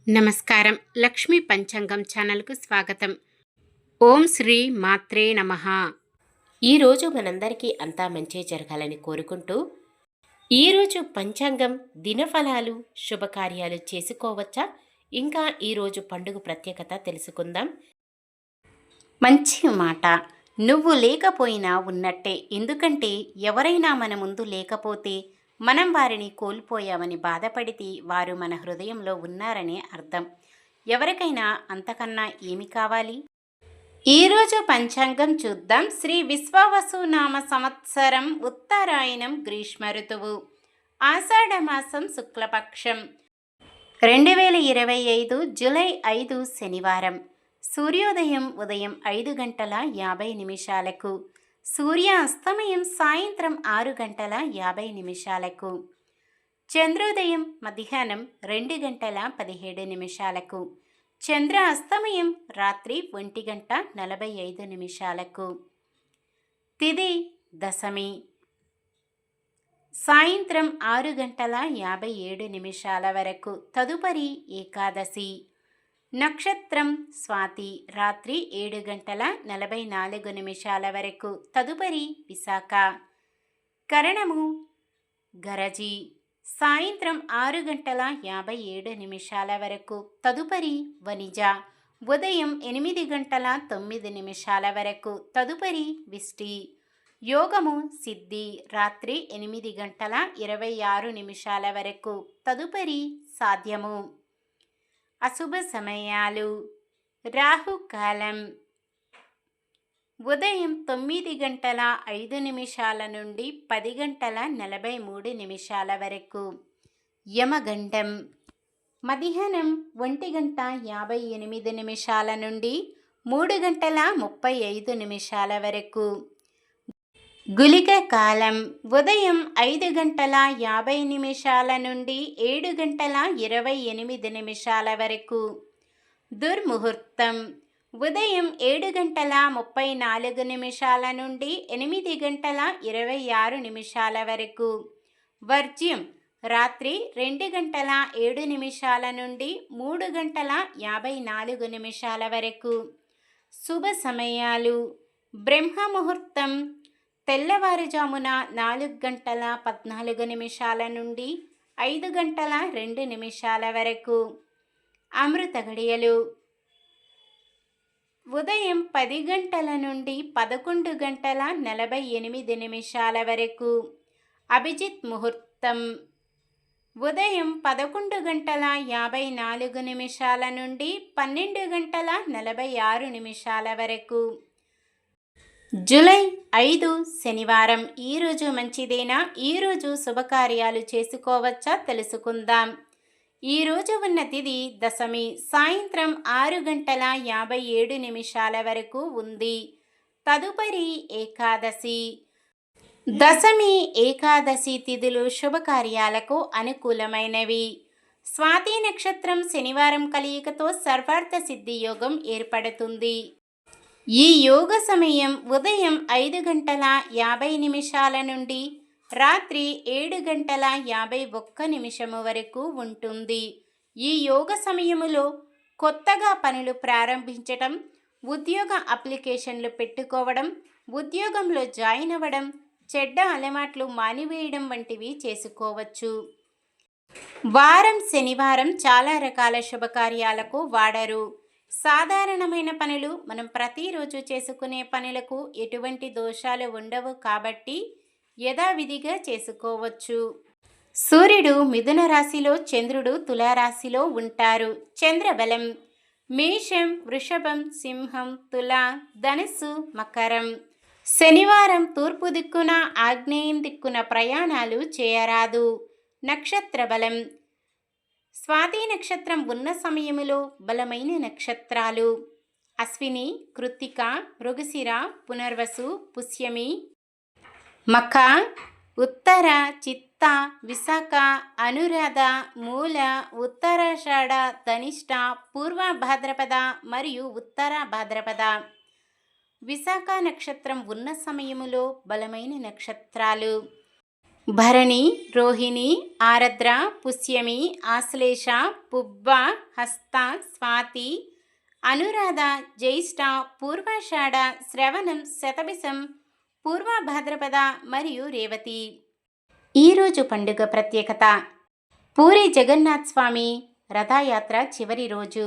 నమస్కారం. లక్ష్మీ పంచాంగం ఛానల్కు స్వాగతం. ఓం శ్రీ మాత్రే నమః. ఈరోజు మనందరికీ అంతా మంచి జరగాలని కోరుకుంటూ, ఈరోజు పంచాంగం దినఫలాలు శుభకార్యాలు చేసుకోవచ్చా, ఇంకా ఈరోజు పండుగ ప్రత్యేకత తెలుసుకుందాం. మంచి మాట. నువ్వు లేకపోయినా ఉన్నట్టే. ఎందుకంటే ఎవరైనా మన ముందు లేకపోతే మనం వారిని కోల్పోయామని బాధపడితే వారు మన హృదయంలో ఉన్నారనే అర్థం. ఎవరికైనా అంతకన్నా ఏమి కావాలి? ఈరోజు పంచాంగం చూద్దాం. శ్రీ విశ్వావసునామ సంవత్సరం ఉత్తరాయణం గ్రీష్మ ఋతువు ఆషాఢమాసం శుక్లపక్షం 2025 జూలై 5 శనివారం. సూర్యోదయం ఉదయం 5 గంటల 50 నిమిషాలకు, సూర్యాస్తమయం సాయంత్రం 6 గంటల 50 నిమిషాలకు, చంద్రోదయం మధ్యాహ్నం 2 గంటల 17 నిమిషాలకు, చంద్ర అస్తమయం రాత్రి 1 గంట 45 నిమిషాలకు. తిథి దశమి సాయంత్రం 6 గంటల 57 నిమిషాల వరకు. తదుపరి ఏకాదశి. నక్షత్రం స్వాతి రాత్రి 7 గంటల 44 నిమిషాల వరకు. తదుపరి విశాఖ. కరణము గరజి సాయంత్రం 6 గంటల 57 నిమిషాల వరకు. తదుపరి వనిజ ఉదయం 8 గంటల 9 నిమిషాల వరకు. తదుపరి విష్టి. యోగము సిద్ధి రాత్రి 8 గంటల 26 నిమిషాల వరకు. తదుపరి సాధ్యము. అశుభ సమయాలు. రాహుకాలం ఉదయం 9 గంటల 5 నిమిషాల నుండి 10 గంటల 43 నిమిషాల వరకు. యమగండం మధ్యాహ్నం 1 గంట 58 నిమిషాల నుండి 3 గంటల 35 నిమిషాల వరకు. గుళిక కాలం ఉదయం 5 గంటల 50 నిమిషాల నుండి 7 గంటల 28 నిమిషాల వరకు. దుర్ముహూర్తం ఉదయం 7 గంటల 34 నిమిషాల నుండి 8 గంటల 26 నిమిషాల వరకు. వర్జ్యం రాత్రి 2 గంటల 7 నిమిషాల నుండి 3 గంటల 54 నిమిషాల వరకు. శుభ సమయాలు. బ్రహ్మముహూర్తం తెల్లవారుజామున 4 గంటల 14 నిమిషాల నుండి 5 గంటల 2 నిమిషాల వరకు. అమృత గడియలు ఉదయం 10 గంటల నుండి 11 గంటల 48 నిమిషాల వరకు. అభిజిత్ ముహూర్తం ఉదయం 11 గంటల 54 నిమిషాల నుండి 12 గంటల 46 నిమిషాల వరకు. జూలై 5 శనివారం. ఈరోజు మంచిదేనా? ఈరోజు శుభకార్యాలు చేసుకోవచ్చా తెలుసుకుందాం. ఈరోజు ఉన్న తిథి దశమి సాయంత్రం 6 గంటల 57 నిమిషాల వరకు ఉంది. తదుపరి ఏకాదశి. దశమి ఏకాదశి తిథులు శుభకార్యాలకు అనుకూలమైనవి. స్వాతి నక్షత్రం శనివారం కలయికతో సర్వార్థ సిద్ధి యోగం ఏర్పడుతుంది. ఈ యోగ సమయం ఉదయం 5 గంటల 50 నిమిషాల నుండి రాత్రి 7 గంటల 51 నిమిషము వరకు ఉంటుంది. ఈ యోగ సమయములో కొత్తగా పనులు ప్రారంభించటం, ఉద్యోగ అప్లికేషన్లు పెట్టుకోవడం, ఉద్యోగంలో జాయిన్ అవ్వడం, చెడ్డ అలవాట్లు మానివేయడం వంటివి చేసుకోవచ్చు. వారం శనివారం చాలా రకాల శుభకార్యాలకు వాడరు. సాధారణమైన పనులు మనం ప్రతిరోజు చేసుకునే పనులకు ఎటువంటి దోషాలు ఉండవు కాబట్టి యథావిధిగా చేసుకోవచ్చు. సూర్యుడు మిథున రాశిలో, చంద్రుడు తులారాశిలో ఉంటారు. చంద్రబలం మేషం, వృషభం, సింహం, తుల, ధనుస్సు, మకరం. శనివారం తూర్పు దిక్కున, ఆగ్నేయం దిక్కున ప్రయాణాలు చేయరాదు. నక్షత్ర బలం స్వాతి నక్షత్రం ఉన్న సమయములో బలమైన నక్షత్రాలు అశ్విని, కృత్తిక, మృగశిర, పునర్వసు, పుష్యమి, మఖ, ఉత్తర, చిత్త, విశాఖ, అనురాధ, మూల, ఉత్తరాషాఢ, ధనిష్ట, పూర్వ భాద్రపద మరియు ఉత్తర భాద్రపద. విశాఖ నక్షత్రం ఉన్న సమయములో బలమైన నక్షత్రాలు భరణి, రోహిణి, ఆరద్ర, పుష్యమి, ఆశ్లేష, పుబ్బ, హస్త, స్వాతి, అనురాధ, జ్యేష్ఠ, పూర్వాషాఢ, శ్రవణం, శతభిషం, పూర్వ భాద్రపద మరియు రేవతి. ఈరోజు పండుగ ప్రత్యేకత: పూరి జగన్నాథ్ స్వామి రథయాత్ర చివరి రోజు.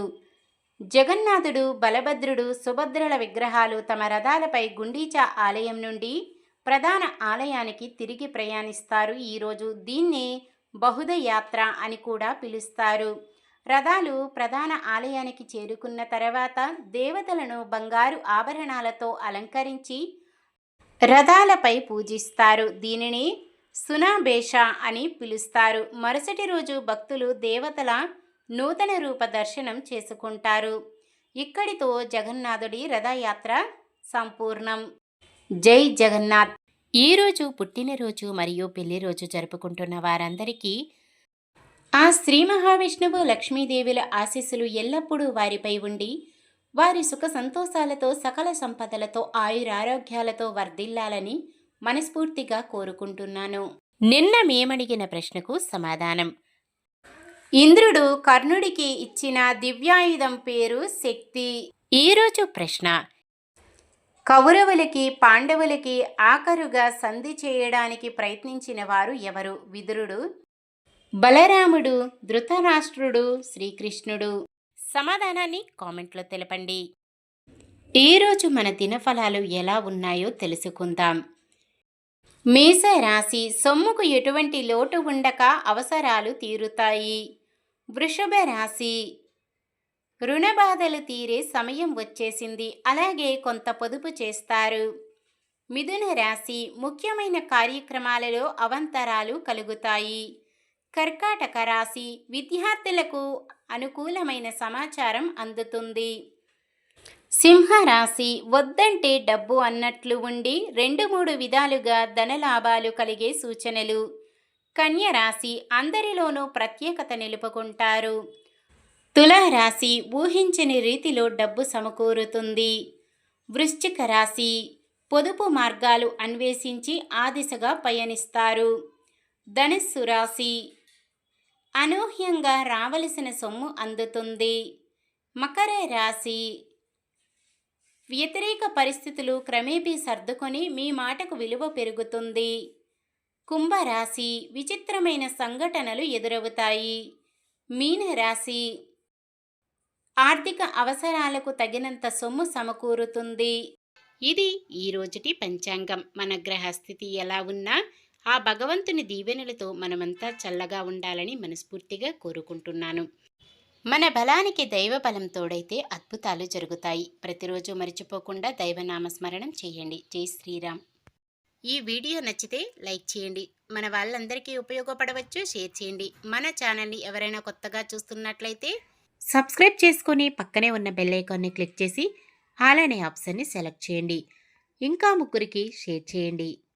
జగన్నాథుడు, బలభద్రుడు, సుభద్రల విగ్రహాలు తమ రథాలపై గుండీచా ఆలయం నుండి ప్రధాన ఆలయానికి తిరిగి ప్రయాణిస్తారు. ఈరోజు దీన్నే బహుద యాత్ర అని కూడా పిలుస్తారు. రథాలు ప్రధాన ఆలయానికి చేరుకున్న తర్వాత దేవతలను బంగారు ఆభరణాలతో అలంకరించి రథాలపై పూజిస్తారు. దీనిని సునాబేష అని పిలుస్తారు. మరుసటి రోజు భక్తులు దేవతల నూతన రూప దర్శనం చేసుకుంటారు. ఇక్కడితో జగన్నాథుడి రథయాత్ర సంపూర్ణం. జై జగన్నాథ్. ఈరోజు పుట్టినరోజు మరియు పెళ్లి రోజు జరుపుకుంటున్న వారందరికీ ఆ శ్రీ మహావిష్ణువు, లక్ష్మీదేవుల ఆశీస్సులు ఎల్లప్పుడూ వారిపై ఉండి వారి సుఖ సంతోషాలతో, సకల సంపదలతో, ఆయురారోగ్యాలతో వర్ధిల్లాలని మనస్ఫూర్తిగా కోరుకుంటున్నాను. నిన్న మేమడిగిన ప్రశ్నకు సమాధానం: ఇంద్రుడు కర్ణుడికి ఇచ్చిన దివ్యాయుధం పేరు శక్తి. ఈరోజు ప్రశ్న: కౌరవులకి, పాండవులకి ఆఖరుగా సంధి చేయడానికి ప్రయత్నించిన వారు ఎవరు? విదురుడు, బలరాముడు, ధృతరాష్ట్రుడు, శ్రీకృష్ణుడు. సమాధానాన్ని కామెంట్లో తెలపండి. ఈరోజు మన దినఫలాలు ఎలా ఉన్నాయో తెలుసుకుందాం. మేషరాశి: సొమ్ముకు ఎటువంటి లోటు ఉండక అవసరాలు తీరుతాయి. వృషభ రాశి: రుణ బాధలు తీరే సమయం వచ్చేసింది, అలాగే కొంత పొదుపు చేస్తారు. మిథున రాశి: ముఖ్యమైన కార్యక్రమాలలో అవాంతరాలు కలుగుతాయి. కర్కాటక రాశి: విద్యార్థులకు అనుకూలమైన సమాచారం అందుతుంది. సింహరాశి: వద్దంటే డబ్బు అన్నట్లు ఉండి 2-3 విధాలుగా ధనలాభాలు కలిగే సూచనలు. కన్యరాశి: అందరిలోనూ ప్రత్యేకత నిలుపుకుంటారు. తులారాశి: ఊహించని రీతిలో డబ్బు సమకూరుతుంది. వృశ్చిక రాశి: పొదుపు మార్గాలు అన్వేషించి ఆ దిశగా పయనిస్తారు. ధనుస్సు రాశి: అనూహ్యంగా రావలసిన సొమ్ము అందుతుంది. మకర రాశి: వ్యతిరేక పరిస్థితులు క్రమేపీ సర్దుకొని మీ మాటకు విలువ పెరుగుతుంది. కుంభరాశి: విచిత్రమైన సంఘటనలు ఎదురవుతాయి. మీనరాశి: ఆర్థిక అవసరాలకు తగినంత సొమ్ము సమకూరుతుంది. ఇది ఈ రోజుటి పంచాంగం. మన గ్రహస్థితి ఎలా ఉన్నా ఆ భగవంతుని దీవెనలతో మనమంతా చల్లగా ఉండాలని మనస్ఫూర్తిగా కోరుకుంటున్నాను. మన బలానికి దైవ బలం తోడైతే అద్భుతాలు జరుగుతాయి. ప్రతిరోజు మర్చిపోకుండా దైవనామస్మరణం చేయండి. జై శ్రీరామ్. ఈ వీడియో నచ్చితే లైక్ చేయండి. మన వాళ్ళందరికీ ఉపయోగపడవచ్చు. షేర్ చేయండి. మన ఛానల్ని ఎవరైనా కొత్తగా చూస్తున్నట్లయితే సబ్స్క్రైబ్ చేసుకొని పక్కనే ఉన్న బెల్ ఐకాన్ని క్లిక్ చేసి ఆల్ అనే ఆప్షన్ని సెలెక్ట్ చేయండి. ఇంకా 3కి షేర్ చేయండి.